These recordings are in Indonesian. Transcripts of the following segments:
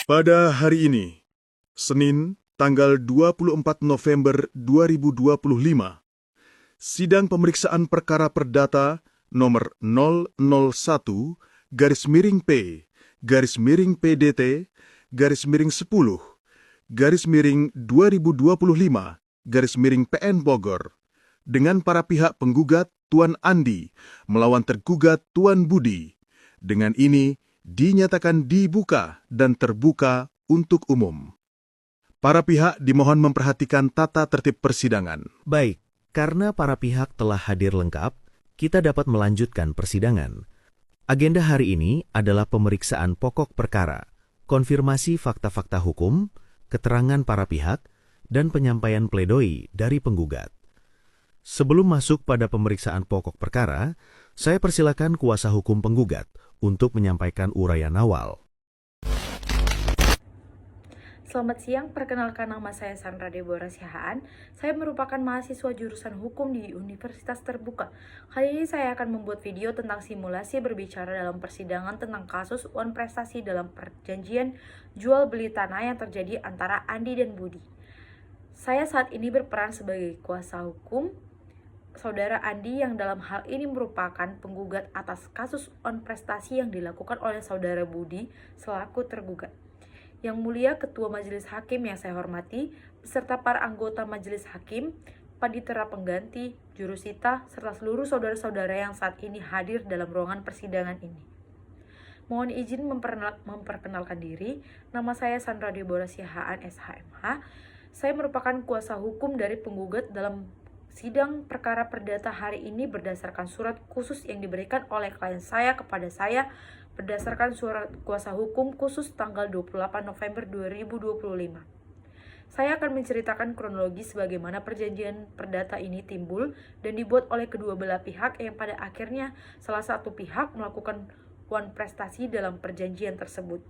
Pada hari ini, Senin, tanggal 24 November 2025, sidang pemeriksaan perkara perdata nomor 001 garis miring P garis miring PDT garis miring 10 garis miring 2025 garis miring PN Bogor dengan para pihak penggugat Tuan Andi melawan tergugat Tuan Budi. Dengan ini dinyatakan dibuka dan terbuka untuk umum. Para pihak dimohon memperhatikan tata tertib persidangan. Baik, karena para pihak telah hadir lengkap, kita dapat melanjutkan persidangan. Agenda hari ini adalah pemeriksaan pokok perkara, konfirmasi fakta-fakta hukum, keterangan para pihak, dan penyampaian pledoi dari penggugat. Sebelum masuk pada pemeriksaan pokok perkara, saya persilakan kuasa hukum penggugat untuk menyampaikan uraian awal. Selamat siang, perkenalkan nama saya Sandra Deborah Sihaan. Saya merupakan mahasiswa jurusan hukum di Universitas Terbuka. Kali ini saya akan membuat video tentang simulasi berbicara dalam persidangan tentang kasus uang prestasi dalam perjanjian jual beli tanah yang terjadi antara Andi dan Budi. Saya saat ini berperan sebagai kuasa hukum Saudara Andi yang dalam hal ini merupakan penggugat atas kasus uang prestasi yang dilakukan oleh Saudara Budi selaku tergugat. Yang mulia Ketua Majelis Hakim yang saya hormati, beserta para anggota Majelis Hakim, panitera pengganti, jurusita, serta seluruh saudara-saudara yang saat ini hadir dalam ruangan persidangan ini. Mohon izin memperkenalkan diri, nama saya Sandra Deborah Sihaan, SHMH. Saya merupakan kuasa hukum dari penggugat dalam sidang perkara perdata hari ini berdasarkan surat khusus yang diberikan oleh klien saya kepada saya berdasarkan surat kuasa hukum khusus tanggal 28 November 2025. Saya akan menceritakan kronologis bagaimana perjanjian perdata ini timbul dan dibuat oleh kedua belah pihak yang pada akhirnya salah satu pihak melakukan uang prestasi dalam perjanjian tersebut.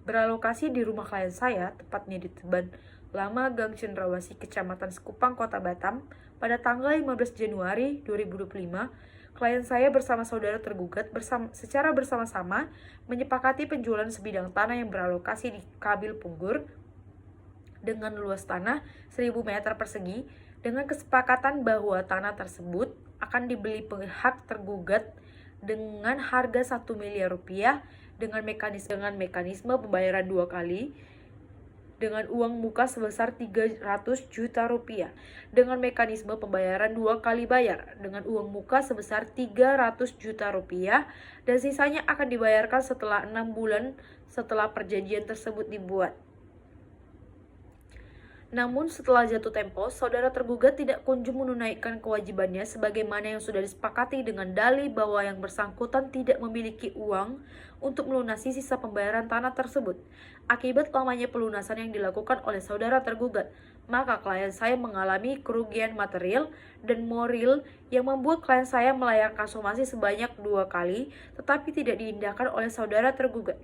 Beralokasi di rumah klien saya, tepatnya di Teban Lama Gang Cendrawasih, Kecamatan Sekupang, Kota Batam, pada tanggal 15 Januari 2025, klien saya bersama saudara tergugat secara bersama-sama menyepakati penjualan sebidang tanah yang beralokasi di Kabil Punggur dengan luas tanah 1000 meter persegi dengan kesepakatan bahwa tanah tersebut akan dibeli pihak tergugat dengan harga 1 miliar rupiah dengan mekanisme pembayaran 2 kali dengan uang muka sebesar 300 juta rupiah, dengan mekanisme pembayaran 2 kali bayar, dengan uang muka sebesar 300 juta rupiah, dan sisanya akan dibayarkan setelah 6 bulan setelah perjanjian tersebut dibuat. Namun setelah jatuh tempo, saudara tergugat tidak kunjung menunaikan kewajibannya sebagaimana yang sudah disepakati dengan dalih bahwa yang bersangkutan tidak memiliki uang untuk melunasi sisa pembayaran tanah tersebut. Akibat lamanya pelunasan yang dilakukan oleh saudara tergugat, maka klien saya mengalami kerugian material dan moral yang membuat klien saya melayangkan somasi sebanyak 2 kali, tetapi tidak diindahkan oleh saudara tergugat.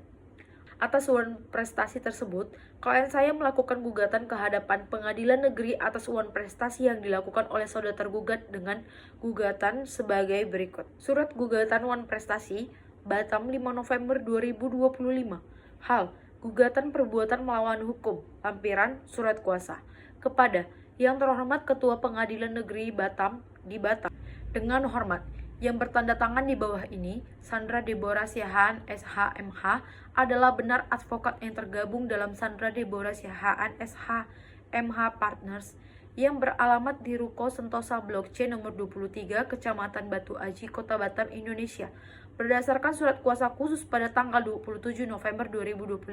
Atas uang prestasi tersebut, klien saya melakukan gugatan ke hadapan Pengadilan Negeri atas uang prestasi yang dilakukan oleh saudara tergugat dengan gugatan sebagai berikut. Surat gugatan uang prestasi, Batam 5 November 2025. Hal, gugatan perbuatan melawan hukum, lampiran surat kuasa. Kepada Yang Terhormat Ketua Pengadilan Negeri Batam di Batam. Dengan hormat, yang bertanda tangan di bawah ini, Sandra Deborah Sihaan, SHMH, adalah benar advokat yang tergabung dalam Sandra Deborah Sihaan, SHMH Partners, yang beralamat di Ruko Sentosa Blok C nomor 23, Kecamatan Batu Aji, Kota Batam, Indonesia, berdasarkan surat kuasa khusus pada tanggal 27 November 2025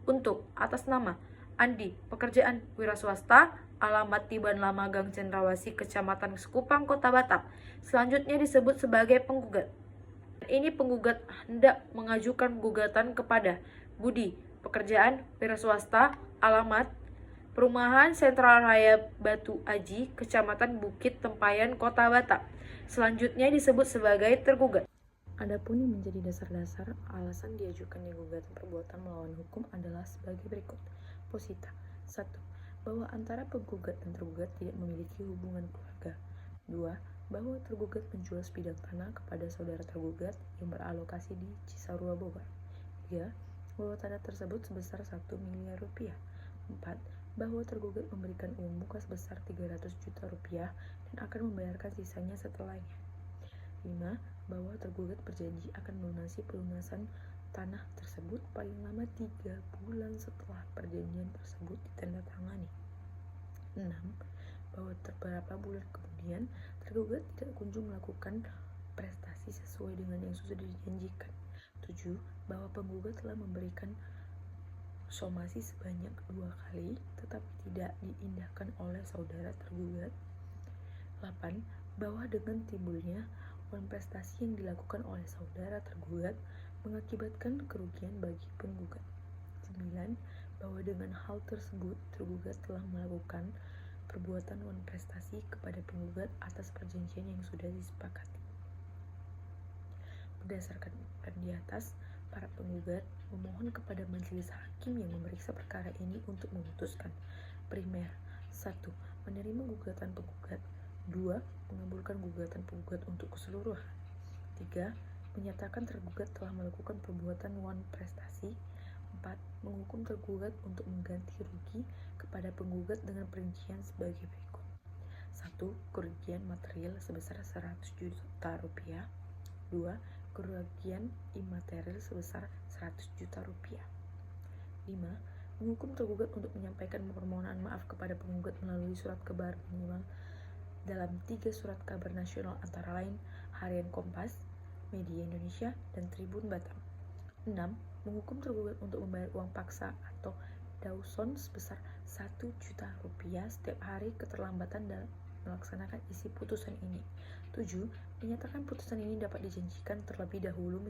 untuk atas nama Andi, pekerjaan wira swasta, alamat Tiban Lama Gang Cendrawasih, Kecamatan Sekupang, Kota Batam. Selanjutnya disebut sebagai penggugat. Ini penggugat hendak mengajukan gugatan kepada Budi, pekerjaan wira swasta, alamat Perumahan Sentral Raya Batu Aji, Kecamatan Bukit Tempayan, Kota Batam. Selanjutnya disebut sebagai tergugat. Adapun yang menjadi dasar-dasar alasan diajukannya gugatan perbuatan melawan hukum adalah sebagai berikut. Posita 1. Bahwa antara penggugat dan tergugat tidak memiliki hubungan keluarga. 2. Bahwa tergugat menjual sebidang tanah kepada saudara tergugat yang beralokasi di Cisarua, Bogor. 3. bahwa tanah tersebut sebesar 1 miliar rupiah. 4. Bahwa tergugat memberikan uang muka sebesar 300 juta rupiah dan akan membayarkan sisanya setelahnya. 5. Bahwa tergugat berjanji akan melunasi pelunasan tanah tersebut paling lama 3 bulan setelah perjanjian tersebut ditandatangani. 6. Bahwa beberapa bulan kemudian tergugat tidak kunjung melakukan prestasi sesuai dengan yang sudah dijanjikan. 7. Bahwa penggugat telah memberikan somasi sebanyak 2 kali tetapi tidak diindahkan oleh saudara tergugat. 8. Bahwa dengan timbulnya uang prestasi yang dilakukan oleh saudara tergugat mengakibatkan kerugian bagi penggugat. 9. Bahwa dengan hal tersebut tergugat telah melakukan perbuatan wan prestasi kepada penggugat atas perjanjian yang sudah disepakati. Berdasarkan di atas, para penggugat memohon kepada majelis hakim yang memeriksa perkara ini untuk memutuskan. Primer, 1. Menerima gugatan penggugat. 2. Mengabulkan gugatan penggugat untuk keseluruhan. 3. Menyatakan tergugat telah melakukan perbuatan wan prestasi. 4. Menghukum tergugat untuk mengganti rugi kepada penggugat dengan perincian sebagai berikut. 1. Kerugian material sebesar 100 juta rupiah. 2. Kerugian imaterial sebesar 100 juta rupiah. 5. Menghukum tergugat untuk menyampaikan permohonan maaf kepada penggugat melalui surat kabar minimal dalam 3 surat kabar nasional antara lain Harian Kompas, Media Indonesia, dan Tribun Batam. 6. Menghukum tergugat untuk membayar uang paksa atau dauson sebesar 1 juta rupiah setiap hari keterlambatan dalam melaksanakan isi putusan ini. 7. Menyatakan putusan ini dapat dijanjikan terlebih dahulu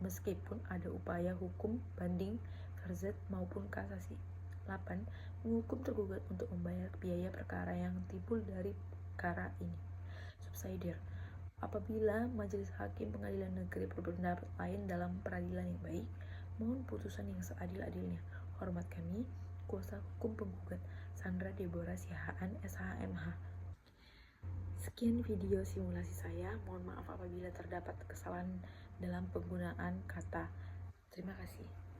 meskipun ada upaya hukum banding, farzat maupun kasasi. 8. Menghukum tergugat untuk membayar biaya perkara yang timbul dari perkara ini. Subsidiar. Apabila majelis hakim pengadilan negeri berpendapat lain dalam peradilan yang baik, mohon putusan yang seadil-adilnya. Hormat kami, kuasa hukum penggugat, Sandra Deborah Siahaan, SHMH. Sekian video simulasi saya. Mohon maaf apabila terdapat kesalahan dalam penggunaan kata. Terima kasih.